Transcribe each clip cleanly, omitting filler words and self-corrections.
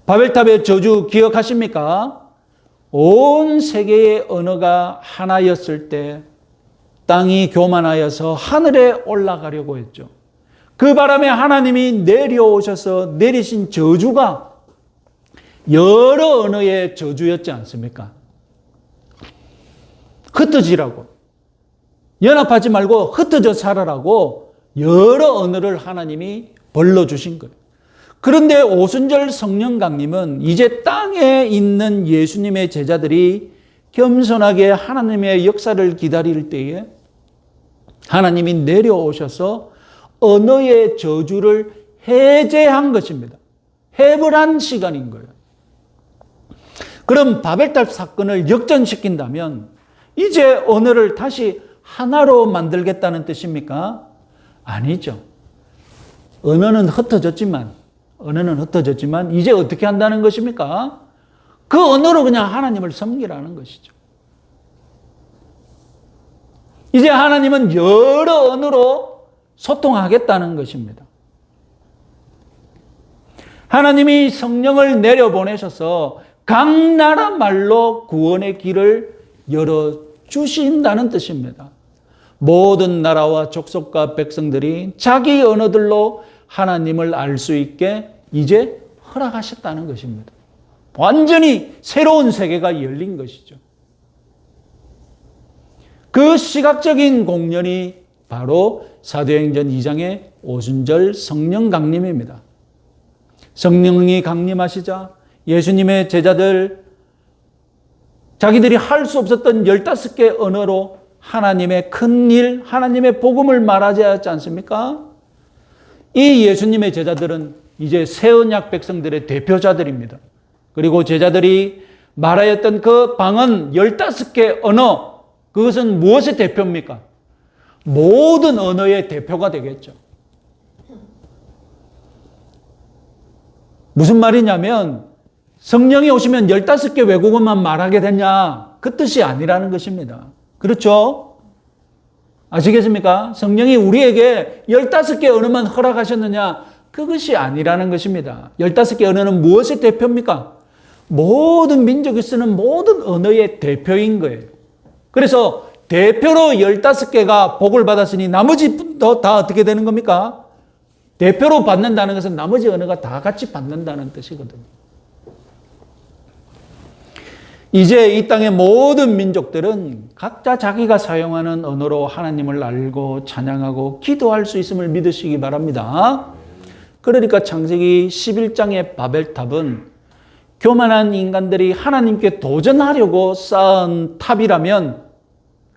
바벨탑의 저주 기억하십니까? 온 세계의 언어가 하나였을 때 땅이 교만하여서 하늘에 올라가려고 했죠. 그 바람에 하나님이 내려오셔서 내리신 저주가 여러 언어의 저주였지 않습니까? 흩어지라고, 연합하지 말고 흩어져 살아라고 여러 언어를 하나님이 벌러주신 거예요. 그런데 오순절 성령 강림은 이제 땅에 있는 예수님의 제자들이 겸손하게 하나님의 역사를 기다릴 때에 하나님이 내려오셔서 언어의 저주를 해제한 것입니다. 해결한 시간인 거예요. 그럼 바벨탑 사건을 역전시킨다면 이제 언어를 다시 하나로 만들겠다는 뜻입니까? 아니죠. 언어는 흩어졌지만 이제 어떻게 한다는 것입니까? 그 언어로 그냥 하나님을 섬기라는 것이죠. 이제 하나님은 여러 언어로 소통하겠다는 것입니다. 하나님이 성령을 내려보내셔서 각 나라 말로 구원의 길을 열어주신다는 뜻입니다. 모든 나라와 족속과 백성들이 자기 언어들로 하나님을 알 수 있게 이제 허락하셨다는 것입니다. 완전히 새로운 세계가 열린 것이죠. 그 시각적인 공연이 바로 사도행전 2장의 오순절 성령 강림입니다. 성령이 강림하시자 예수님의 제자들, 자기들이 할 수 없었던 15개 언어로 하나님의 큰 일, 하나님의 복음을 말하지 않지 않습니까? 이 예수님의 제자들은 이제 새 언약 백성들의 대표자들입니다. 그리고 제자들이 말하였던 그 방언 15개 언어, 그것은 무엇의 대표입니까? 모든 언어의 대표가 되겠죠. 무슨 말이냐면 성령이 오시면 15개 외국어만 말하게 되냐, 그 뜻이 아니라는 것입니다. 그렇죠? 아시겠습니까? 성령이 우리에게 15개 언어만 허락하셨느냐, 그것이 아니라는 것입니다. 15개 언어는 무엇의 대표입니까? 모든 민족이 쓰는 모든 언어의 대표인 거예요. 그래서 대표로 15개가 복을 받았으니 나머지도 다 어떻게 되는 겁니까? 대표로 받는다는 것은 나머지 언어가 다 같이 받는다는 뜻이거든요. 이제 이 땅의 모든 민족들은 각자 자기가 사용하는 언어로 하나님을 알고 찬양하고 기도할 수 있음을 믿으시기 바랍니다. 그러니까 창세기 11장의 바벨탑은 교만한 인간들이 하나님께 도전하려고 쌓은 탑이라면,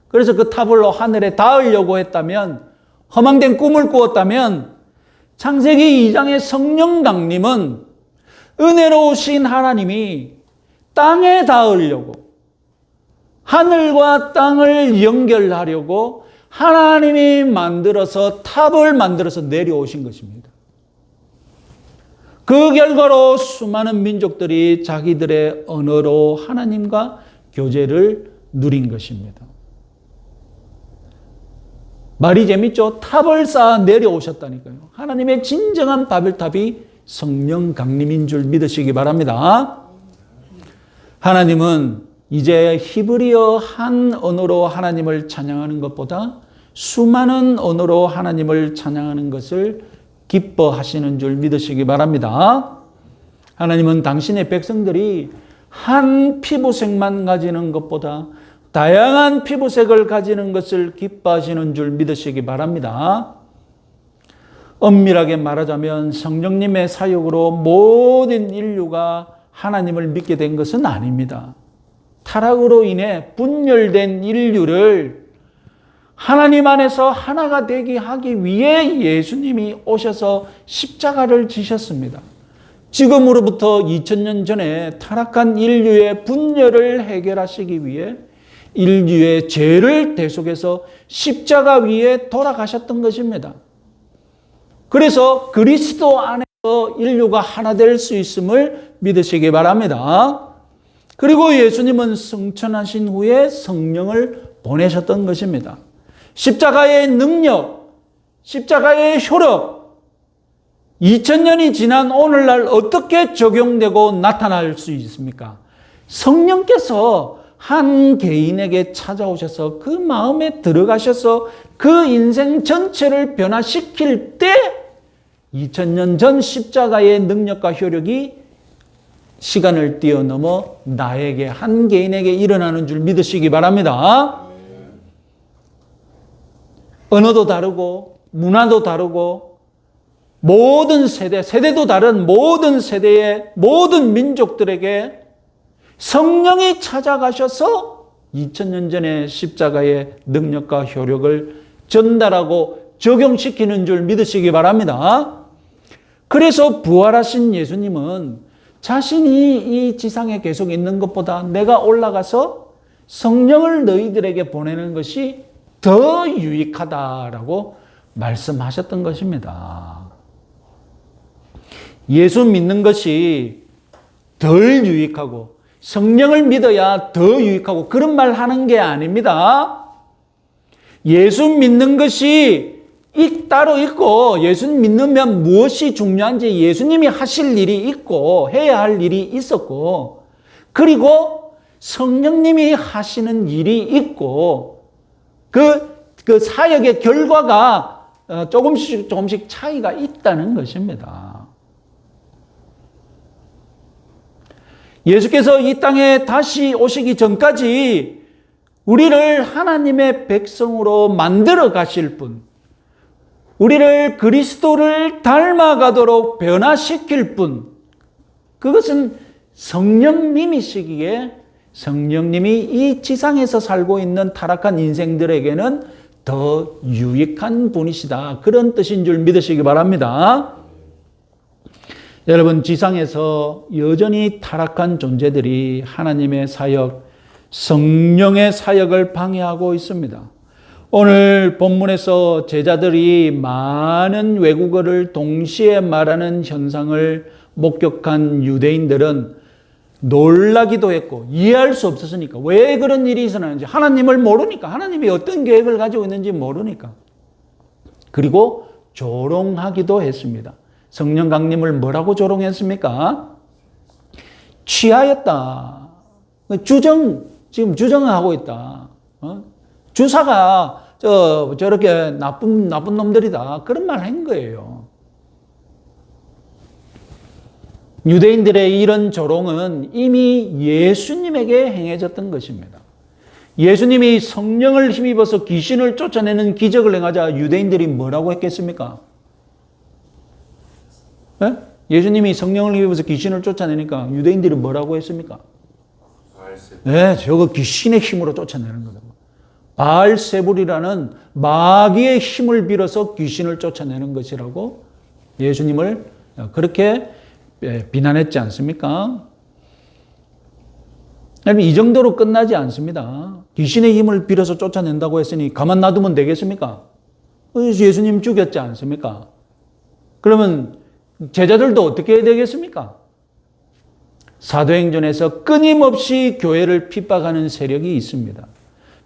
그래서 그 탑을 하늘에 닿으려고 했다면, 허망된 꿈을 꾸었다면, 창세기 2장의 성령 강림은 은혜로우신 하나님이 땅에 닿으려고, 하늘과 땅을 연결하려고 하나님이 만들어서 탑을 만들어서 내려오신 것입니다. 그 결과로 수많은 민족들이 자기들의 언어로 하나님과 교제를 누린 것입니다. 말이 재밌죠? 탑을 쌓아 내려오셨다니까요. 하나님의 진정한 바벨탑이 성령 강림인 줄 믿으시기 바랍니다. 하나님은 이제 히브리어 한 언어로 하나님을 찬양하는 것보다 수많은 언어로 하나님을 찬양하는 것을 기뻐하시는 줄 믿으시기 바랍니다. 하나님은 당신의 백성들이 한 피부색만 가지는 것보다 다양한 피부색을 가지는 것을 기뻐하시는 줄 믿으시기 바랍니다. 엄밀하게 말하자면 성령님의 사역으로 모든 인류가 하나님을 믿게 된 것은 아닙니다. 타락으로 인해 분열된 인류를 하나님 안에서 하나가 되게 하기 위해 예수님이 오셔서 십자가를 지셨습니다. 지금으로부터 2000년 전에 타락한 인류의 분열을 해결하시기 위해 인류의 죄를 대속해서 십자가 위에 돌아가셨던 것입니다. 그래서 그리스도 안에서 인류가 하나 될 수 있음을 믿으시기 바랍니다. 그리고 예수님은 승천하신 후에 성령을 보내셨던 것입니다. 십자가의 능력, 십자가의 효력, 2000년이 지난 오늘날 어떻게 적용되고 나타날 수 있습니까? 성령께서 한 개인에게 찾아오셔서 그 마음에 들어가셔서 그 인생 전체를 변화시킬 때 2000년 전 십자가의 능력과 효력이 시간을 뛰어넘어 나에게, 한 개인에게 일어나는 줄 믿으시기 바랍니다. 언어도 다르고 문화도 다르고 모든 세대도 다른 모든 세대의 모든 민족들에게 성령이 찾아가셔서 2000년 전의 십자가의 능력과 효력을 전달하고 적용시키는 줄 믿으시기 바랍니다. 그래서 부활하신 예수님은 자신이 이 지상에 계속 있는 것보다 내가 올라가서 성령을 너희들에게 보내는 것이 더 유익하다라고 말씀하셨던 것입니다. 예수 믿는 것이 덜 유익하고 성령을 믿어야 더 유익하고 그런 말 하는 게 아닙니다. 예수 믿는 것이 따로 있고 예수 믿으면 무엇이 중요한지 예수님이 하실 일이 있고 해야 할 일이 있었고 그리고 성령님이 하시는 일이 있고 그 사역의 결과가 조금씩 차이가 있다는 것입니다. 예수께서 이 땅에 다시 오시기 전까지 우리를 하나님의 백성으로 만들어 가실 분, 우리를 그리스도를 닮아가도록 변화시킬 분, 그것은 성령님이시기에 성령님이 이 지상에서 살고 있는 타락한 인생들에게는 더 유익한 분이시다. 그런 뜻인 줄 믿으시기 바랍니다. 여러분, 지상에서 여전히 타락한 존재들이 하나님의 사역, 성령의 사역을 방해하고 있습니다. 오늘 본문에서 제자들이 많은 외국어를 동시에 말하는 현상을 목격한 유대인들은 놀라기도 했고 이해할 수 없었으니까, 왜 그런 일이 일어나는지 하나님을 모르니까, 하나님이 어떤 계획을 가지고 있는지 모르니까, 그리고 조롱하기도 했습니다. 성령 강림을 뭐라고 조롱했습니까? 취하였다. 지금 주정하고 있다. 주사가 저렇게 나쁜 놈들이다. 그런 말 한 거예요. 유대인들의 이런 조롱은 이미 예수님에게 행해졌던 것입니다. 예수님이 성령을 힘입어서 귀신을 쫓아내는 기적을 행하자 유대인들이 뭐라고 했겠습니까? 네? 예수님이 성령을 힘입어서 귀신을 쫓아내니까 유대인들이 뭐라고 했습니까? 네, 저거 귀신의 힘으로 쫓아내는 거다. 바알세불이라는 마귀의 힘을 빌어서 귀신을 쫓아내는 것이라고 예수님을 그렇게 비난했지 않습니까? 이 정도로 끝나지 않습니다. 귀신의 힘을 빌어서 쫓아낸다고 했으니 가만 놔두면 되겠습니까? 예수님 죽였지 않습니까? 그러면 제자들도 어떻게 해야 되겠습니까? 사도행전에서 끊임없이 교회를 핍박하는 세력이 있습니다.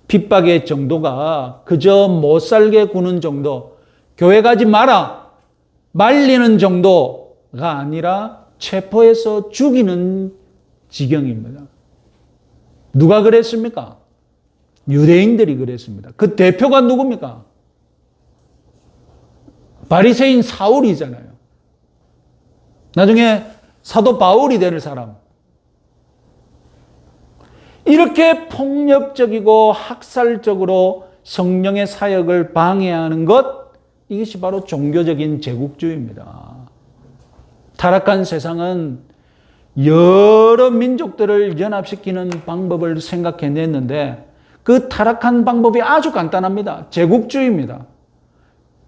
핍박의 정도가 그저 못 살게 구는 정도, 교회 가지 마라 말리는 정도가 아니라 체포해서 죽이는 지경입니다. 누가 그랬습니까? 유대인들이 그랬습니다. 그 대표가 누굽니까? 바리새인 사울이잖아요. 나중에 사도 바울이 될 사람. 이렇게 폭력적이고 학살적으로 성령의 사역을 방해하는 것, 이것이 바로 종교적인 제국주의입니다. 타락한 세상은 여러 민족들을 연합시키는 방법을 생각해냈는데 그 타락한 방법이 아주 간단합니다. 제국주의입니다.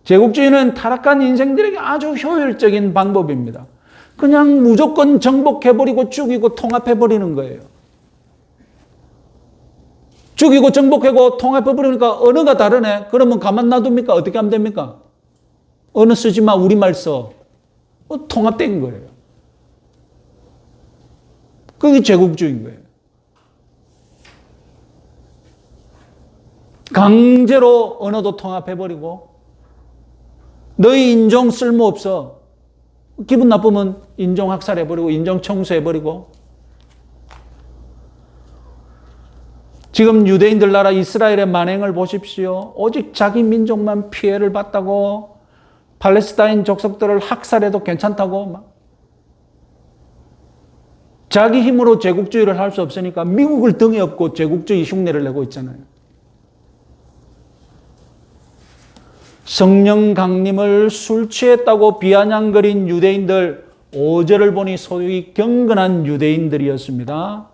제국주의는 타락한 인생들에게 아주 효율적인 방법입니다. 그냥 무조건 정복해버리고 죽이고 통합해버리는 거예요. 죽이고 정복하고 통합해버리니까 언어가 다르네. 그러면 가만 놔둡니까? 어떻게 하면 됩니까? 언어 쓰지 마, 우리말 써. 통합된 거예요. 그게 제국주의인 거예요. 강제로 언어도 통합해버리고 너희 인종 쓸모없어. 기분 나쁘면 인종학살해버리고 인종청소해버리고. 지금 유대인들 나라 이스라엘의 만행을 보십시오. 오직 자기 민족만 피해를 봤다고, 팔레스타인 족속들을 학살해도 괜찮다고, 막. 자기 힘으로 제국주의를 할 수 없으니까 미국을 등에 업고 제국주의 흉내를 내고 있잖아요. 성령 강림을 술 취했다고 비아냥거린 유대인들, 5절을 보니 소위 경건한 유대인들이었습니다.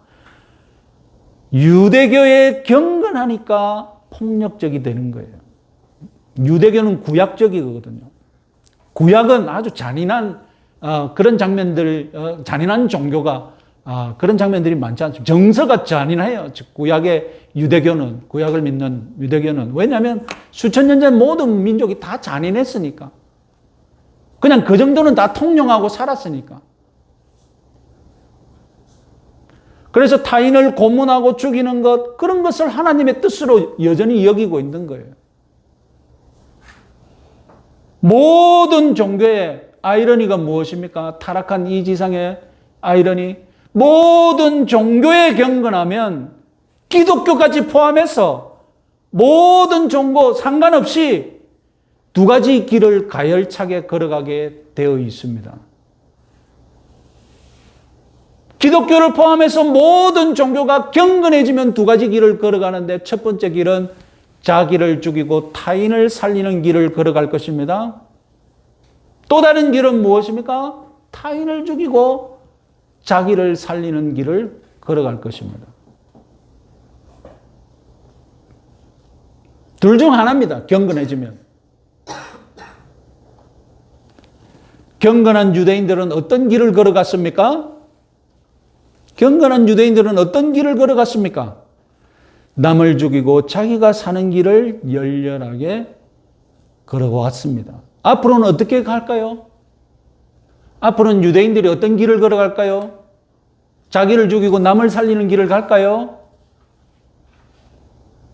유대교에 경건하니까 폭력적이 되는 거예요. 유대교는 구약적이거든요. 구약은 아주 잔인한 그런 장면들, 잔인한 종교가 그런 장면들이 많지 않습니다. 정서가 잔인해요. 즉 구약의 유대교는, 구약을 믿는 유대교는. 왜냐하면 수천 년 전 모든 민족이 다 잔인했으니까. 그냥 그 정도는 다 통용하고 살았으니까. 그래서 타인을 고문하고 죽이는 것, 그런 것을 하나님의 뜻으로 여전히 여기고 있는 거예요. 모든 종교의 아이러니가 무엇입니까? 타락한 이 지상의 아이러니. 모든 종교에 경건하면 기독교까지 포함해서 모든 종교 상관없이 두 가지 길을 가열차게 걸어가게 되어 있습니다. 기독교를 포함해서 모든 종교가 경건해지면 두 가지 길을 걸어가는데, 첫 번째 길은 자기를 죽이고 타인을 살리는 길을 걸어갈 것입니다. 또 다른 길은 무엇입니까? 타인을 죽이고 자기를 살리는 길을 걸어갈 것입니다. 둘 중 하나입니다. 경건해지면. 경건한 유대인들은 어떤 길을 걸어갔습니까? 경건한 유대인들은 어떤 길을 걸어갔습니까? 남을 죽이고 자기가 사는 길을 열렬하게 걸어왔습니다. 앞으로는 어떻게 갈까요? 앞으로는 유대인들이 어떤 길을 걸어갈까요? 자기를 죽이고 남을 살리는 길을 갈까요?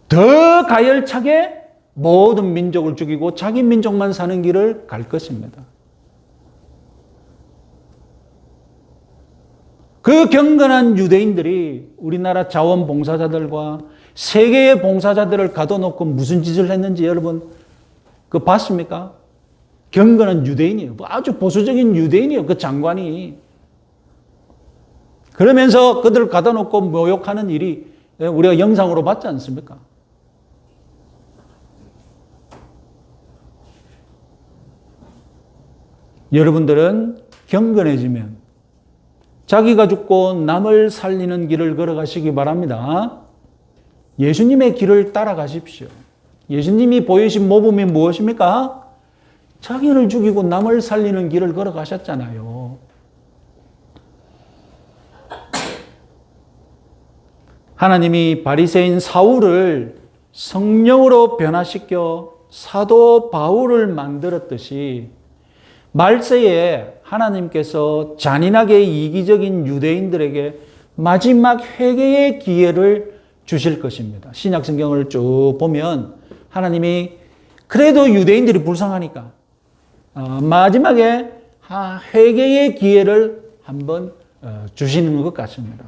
더 가열차게 모든 민족을 죽이고 자기 민족만 사는 길을 갈 것입니다. 그 경건한 유대인들이 우리나라 자원봉사자들과 세계의 봉사자들을 가둬놓고 무슨 짓을 했는지 여러분 그거 봤습니까? 경건한 유대인이에요. 아주 보수적인 유대인이에요. 그 장관이. 그러면서 그들을 가둬놓고 모욕하는 일이 우리가 영상으로 봤지 않습니까? 여러분들은 경건해지면 자기가 죽고 남을 살리는 길을 걸어가시기 바랍니다. 예수님의 길을 따라가십시오. 예수님이 보이신 모범이 무엇입니까? 자기를 죽이고 남을 살리는 길을 걸어가셨잖아요. 하나님이 바리새인 사울을 성령으로 변화시켜 사도 바울을 만들었듯이 말세에 하나님께서 잔인하게 이기적인 유대인들에게 마지막 회개의 기회를 주실 것입니다. 신약 성경을 쭉 보면 하나님이 그래도 유대인들이 불쌍하니까 마지막에 회개의 기회를 한번 주시는 것 같습니다.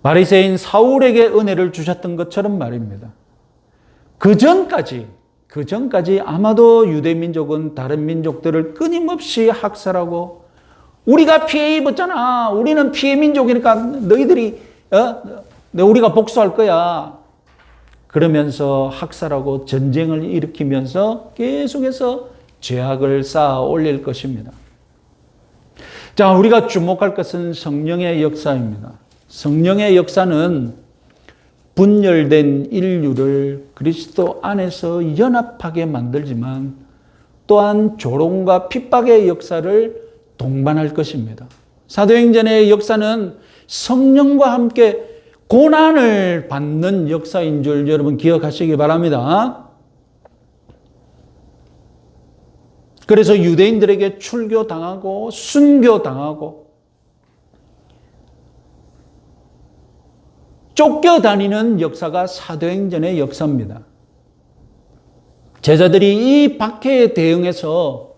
바리새인 사울에게 은혜를 주셨던 것처럼 말입니다. 그 전까지 아마도 유대민족은 다른 민족들을 끊임없이 학살하고 우리가 피해 입었잖아. 우리는 피해 민족이니까 너희들이 우리가 복수할 거야. 그러면서 학살하고 전쟁을 일으키면서 계속해서 죄악을 쌓아 올릴 것입니다. 자, 우리가 주목할 것은 성령의 역사입니다. 성령의 역사는 분열된 인류를 그리스도 안에서 연합하게 만들지만 또한 조롱과 핍박의 역사를 동반할 것입니다. 사도행전의 역사는 성령과 함께 고난을 받는 역사인 줄 여러분 기억하시기 바랍니다. 그래서 유대인들에게 출교당하고 순교당하고 쫓겨다니는 역사가 사도행전의 역사입니다. 제자들이 이 박해에 대응해서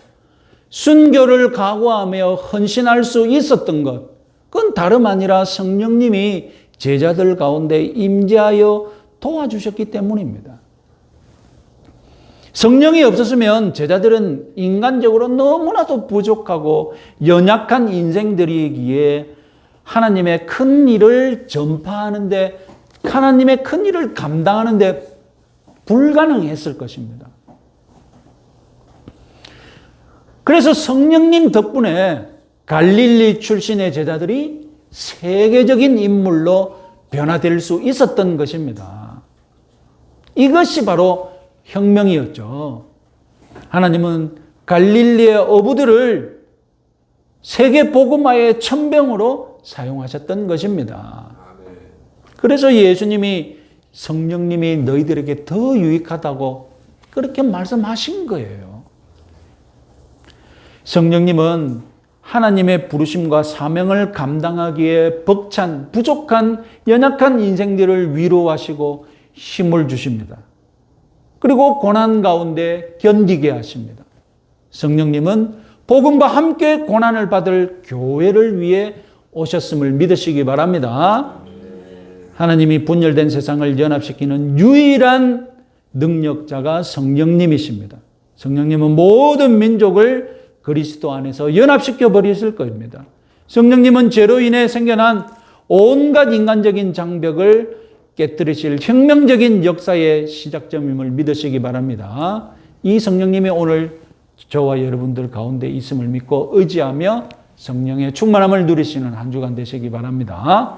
순교를 각오하며 헌신할 수 있었던 것, 그건 다름 아니라 성령님이 제자들 가운데 임재하여 도와주셨기 때문입니다. 성령이 없었으면 제자들은 인간적으로 너무나도 부족하고 연약한 인생들이기에 하나님의 큰 일을 전파하는데, 하나님의 큰 일을 감당하는데 불가능했을 것입니다. 그래서 성령님 덕분에 갈릴리 출신의 제자들이 세계적인 인물로 변화될 수 있었던 것입니다. 이것이 바로 혁명이었죠. 하나님은 갈릴리의 어부들을 세계 복음화의 천병으로 사용하셨던 것입니다. 그래서 예수님이 성령님이 너희들에게 더 유익하다고 그렇게 말씀하신 거예요. 성령님은 하나님의 부르심과 사명을 감당하기에 벅찬, 부족한, 연약한 인생들을 위로하시고 힘을 주십니다. 그리고 고난 가운데 견디게 하십니다. 성령님은 복음과 함께 고난을 받을 교회를 위해 오셨음을 믿으시기 바랍니다. 하나님이 분열된 세상을 연합시키는 유일한 능력자가 성령님이십니다. 성령님은 모든 민족을 그리스도 안에서 연합시켜 버리실 겁니다. 성령님은 죄로 인해 생겨난 온갖 인간적인 장벽을 깨뜨리실 혁명적인 역사의 시작점임을 믿으시기 바랍니다. 이 성령님이 오늘 저와 여러분들 가운데 있음을 믿고 의지하며 성령의 충만함을 누리시는 한 주간 되시기 바랍니다.